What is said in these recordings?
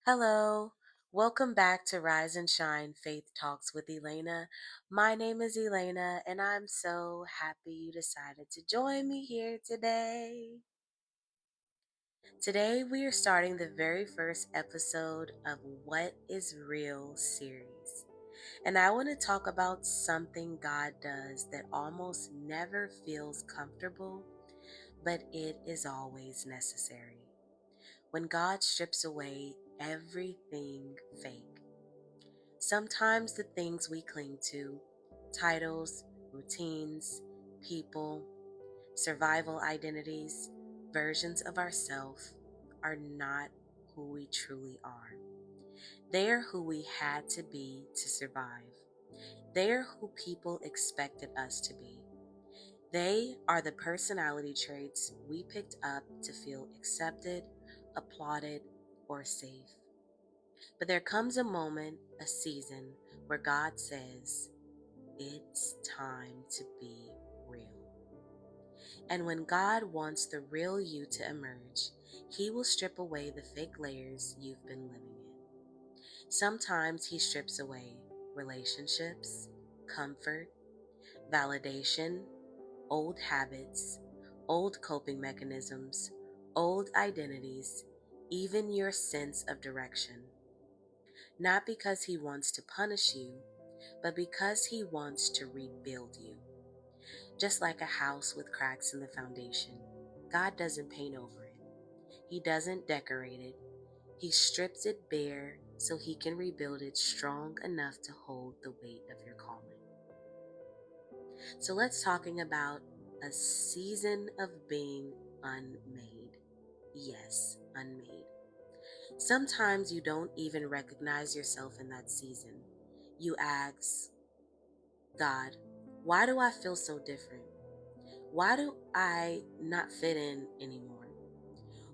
Hello, welcome back to Rise and Shine Faith Talks with Elena. My name is Elena, and I'm so happy you decided to join me here today. Today, we are starting the very first episode of What is Real series. And I want to talk about something God does that almost never feels comfortable, but it is always necessary. When God strips away everything fake. Sometimes the things we cling to, titles, routines, people, survival identities, versions of ourselves, are not who we truly are. They are who we had to be to survive. They are who people expected us to be. They are the personality traits we picked up to feel accepted, applauded, or safe. But there comes a moment, a season, where God says, it's time to be real. And when God wants the real you to emerge, He will strip away the fake layers you've been living in. Sometimes He strips away relationships, comfort, validation, old habits, old coping mechanisms, old identities, even your sense of direction. Not because He wants to punish you, but because He wants to rebuild you. Just like a house with cracks in the foundation, God doesn't paint over it. He doesn't decorate it. He strips it bare so He can rebuild it strong enough to hold the weight of your calling. So let's talking about a season of being unmade. Yes, unmade. Sometimes you don't even recognize yourself in that season. You ask, God, why do I feel so different? Why do I not fit in anymore?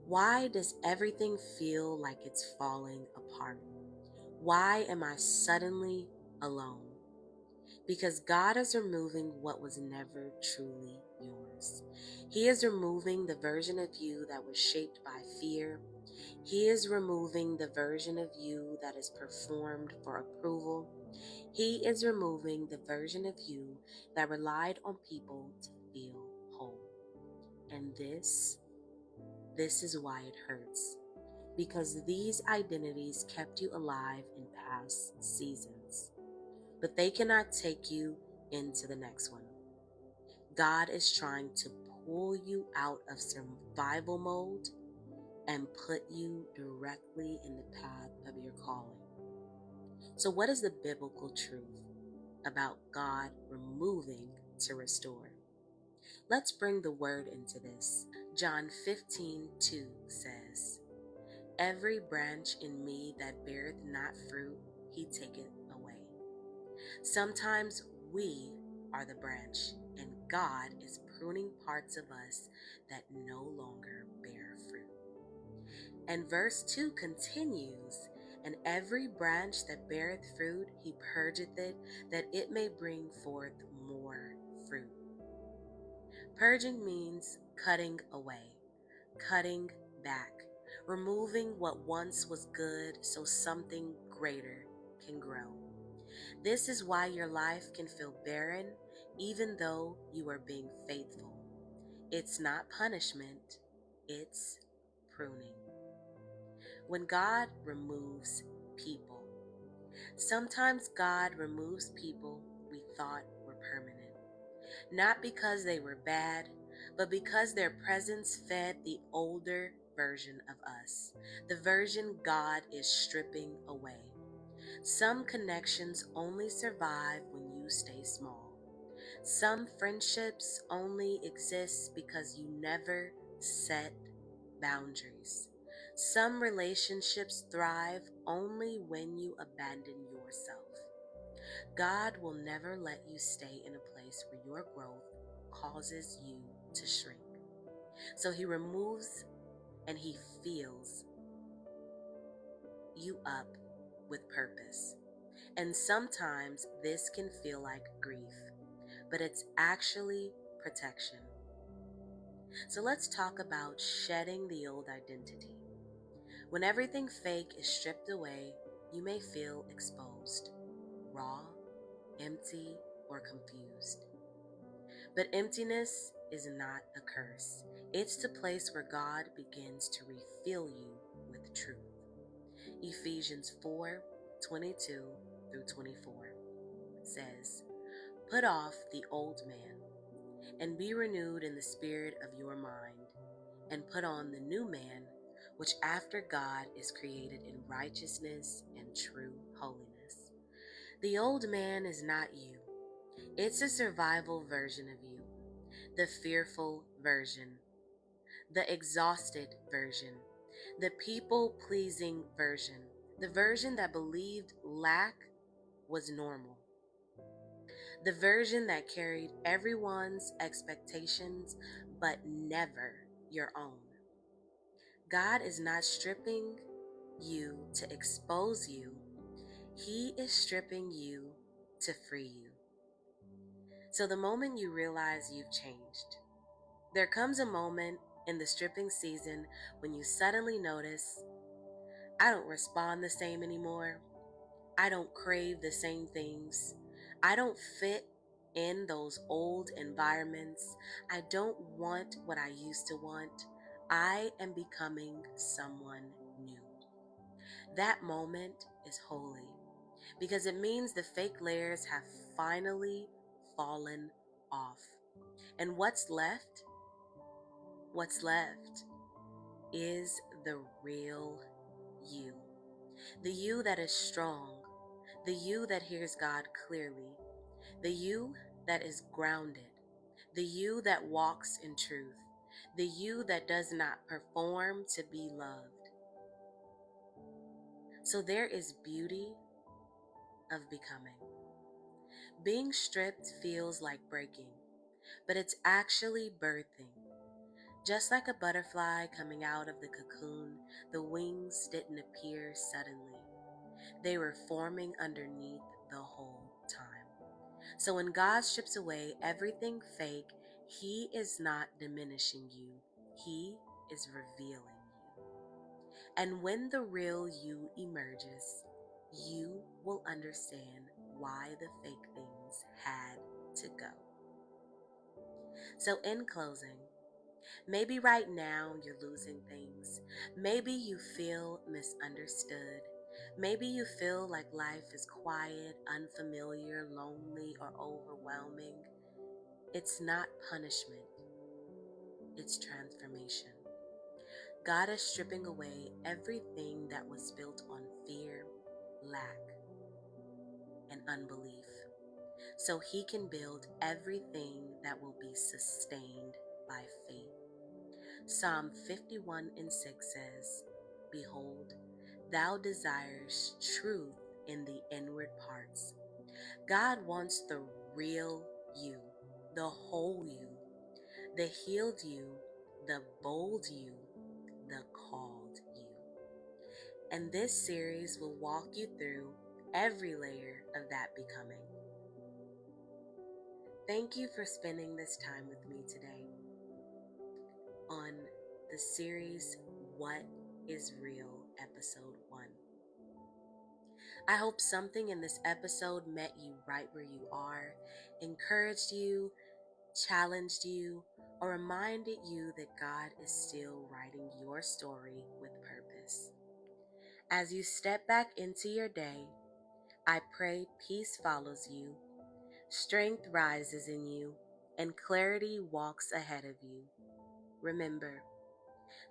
Why does everything feel like it's falling apart? Why am I suddenly alone? Because God is removing what was never truly yours. He is removing the version of you that was shaped by fear. He is removing the version of you that is performed for approval. He is removing the version of you that relied on people to feel whole. And this is why it hurts. Because these identities kept you alive in past seasons. But they cannot take you into the next one. God is trying to pull you out of survival mode and put you directly in the path of your calling. So what is the biblical truth about God removing to restore? Let's bring the word into this. John 15:2 says, every branch in me that beareth not fruit, He taketh away. Sometimes we are the branch, and God is pruning parts of us that no longer bear fruit. And verse 2 continues, and every branch that beareth fruit, He purgeth it, that it may bring forth more fruit. Purging means cutting away, cutting back, removing what once was good so something greater can grow. This is why your life can feel barren even though you are being faithful. It's not punishment, it's pruning. When God removes people, sometimes God removes people we thought were permanent. Not because they were bad, but because their presence fed the older version of us, the version God is stripping away. Some connections only survive when you stay small. Some friendships only exist because you never set boundaries. Some relationships thrive only when you abandon yourself. God will never let you stay in a place where your growth causes you to shrink. So He removes and He fills you up with purpose. And sometimes this can feel like grief, but it's actually protection. So let's talk about shedding the old identity. When everything fake is stripped away, you may feel exposed, raw, empty, or confused. But emptiness is not a curse. It's the place where God begins to refill you with truth. Ephesians 4:22 through 24 says, "Put off the old man and be renewed in the spirit of your mind, and put on the new man, which after God is created in righteousness and true holiness." The old man is not you. It's a survival version of you, the fearful version, the exhausted version, the people pleasing version, the version that believed lack was normal, the version that carried everyone's expectations but never your own. God is not stripping you to expose you, He is stripping you to free you. So the moment you realize you've changed, there comes a moment in the stripping season when you suddenly notice, I don't respond the same anymore. I don't crave the same things. I don't fit in those old environments. I don't want what I used to want. I am becoming someone new. That moment is holy because it means the fake layers have finally fallen off. And what's left is the real you. The you that is strong, the you that hears God clearly, the you that is grounded, the you that walks in truth, the you that does not perform to be loved. So there is beauty of becoming. Being stripped feels like breaking, but it's actually birthing. Just like a butterfly coming out of the cocoon, the wings didn't appear suddenly. They were forming underneath the whole time. So when God strips away everything fake, He is not diminishing you. He is revealing you. And when the real you emerges, you will understand why the fake things had to go. So in closing, maybe right now you're losing things. Maybe you feel misunderstood. Maybe you feel like life is quiet, unfamiliar, lonely, or overwhelming. It's not punishment, it's transformation. God is stripping away everything that was built on fear, lack, and unbelief, so He can build everything that will be sustained by faith. Psalm 51:6 says, "Behold, thou desires truth in the inward parts." God wants the real you, the whole you, the healed you, the bold you, the called you. And this series will walk you through every layer of that becoming. Thank you for spending this time with me today on the series What is Real, Episode 1. I hope something in this episode met you right where you are, encouraged you, challenged you, or reminded you that God is still writing your story with purpose. As you step back into your day, I pray peace follows you, strength rises in you, and clarity walks ahead of you. Remember,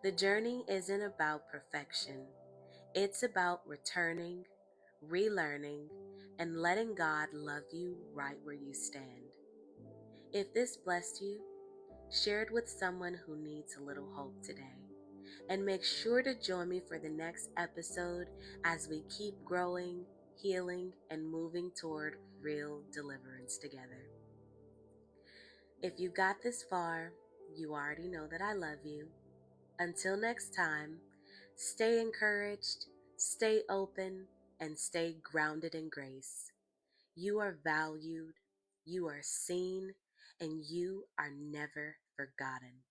the journey isn't about perfection. It's about returning, relearning, and letting God love you right where you stand. If this blessed you, share it with someone who needs a little hope today. And make sure to join me for the next episode as we keep growing, healing, and moving toward real deliverance together. If you got this far, you already know that I love you. Until next time, stay encouraged, stay open, and stay grounded in grace. You are valued, you are seen, and you are never forgotten.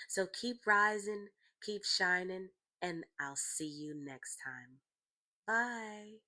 So keep rising, keep shining, and I'll see you next time. Bye.